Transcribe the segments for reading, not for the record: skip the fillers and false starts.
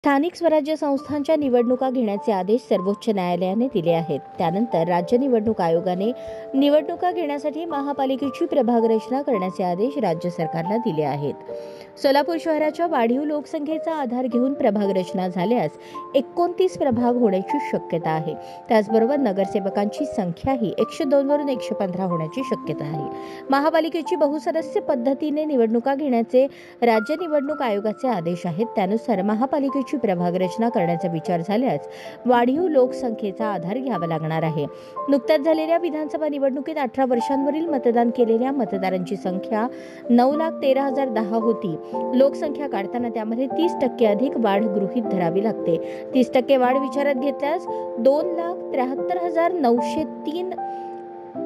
स्थानिक स्वराज्य संस्थांच्या निवडणुका घेण्याचे आदेश सर्वोच्च न्यायालयाने दिले आहेत. त्यानंतर राज्य निवडणूक आयोगाने निवडणुका घेण्यासाठी महापालिकेची प्रभाग रचना करण्याचे आदेश राज्य सरकारला दिले आहेत. सोलापूर शहराच्या वाढीव लोकसंख्येचा आधार घेऊन प्रभाग रचना झाल्यास 29 प्रभाग होण्याची शक्यता आहे. त्याचबरोबर नगरसेवकांची संख्याही 102 वरून 115 होण्याची शक्यता आहे. महापालिकेची बहुसदस्य पद्धतीने निवडणुका घेण्याचे राज्य निवडणूक आयोगाचे आदेश आहेत. त्यानुसार महापालिकेची प्रभाग रचना करण्याचा विचार झाल्यास वाढीव लोकसंख्येचा आधार घ्यावा लागणार आहे. नुकत्याच झालेल्या विधानसभा निवडणुकीत 18 वर्षांवरील मतदान केलेल्या मतदारांची संख्या 9,13,010 होती. लोकसंख्या काढताना त्यामध्ये 30% अधिक वाढ गृहीत धरावी लागते. 30% वाढ विचारात घेतल्यास 2,73,903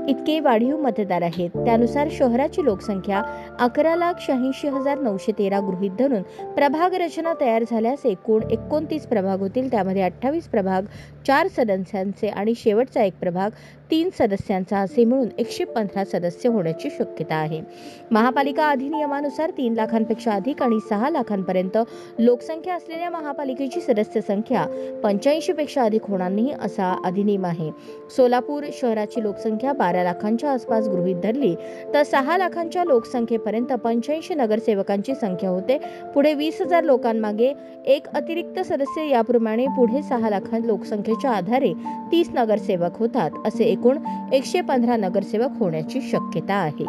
इतके वाढीव मतदार आहेत. त्यानुसार शहराची लोकसंख्या 11,86,913 गृहीत धरून प्रभाग रचना तयार झाल्यास एकूण 29 प्रभाग होतील. त्यामध्ये 28 प्रभाग 4 सदस्यांचे आणि शेवटचा एक प्रभाग 3 सदस्यांचा असे मिळून 115 सदस्य होण्याची शक्यता आहे. महापालिका अधिनियमानुसार 3 लाखांपेक्षा अधिक आणि 6 लाखांपर्यंत लोकसंख्या असलेल्या महापालिकेची सदस्य संख्या 85 पेक्षा अधिक होणार नाही असा अधिनियम आहे. सोलापूर शहराची लोकसंख्या 12 लाखांच्या आसपास गृहीत धरली तर 6 लाखांच्या लोकसंख्येपर्यंत 85 नगरसेवकांची संख्या होते. पुढे 20,000 लोकांमागे एक अतिरिक्त सदस्य, याप्रमाणे पुढे 6 लाख लोकसंख्येच्या आधारे 30 नगरसेवक होतात. असे एकूण 115 नगरसेवक होण्याची शक्यता आहे.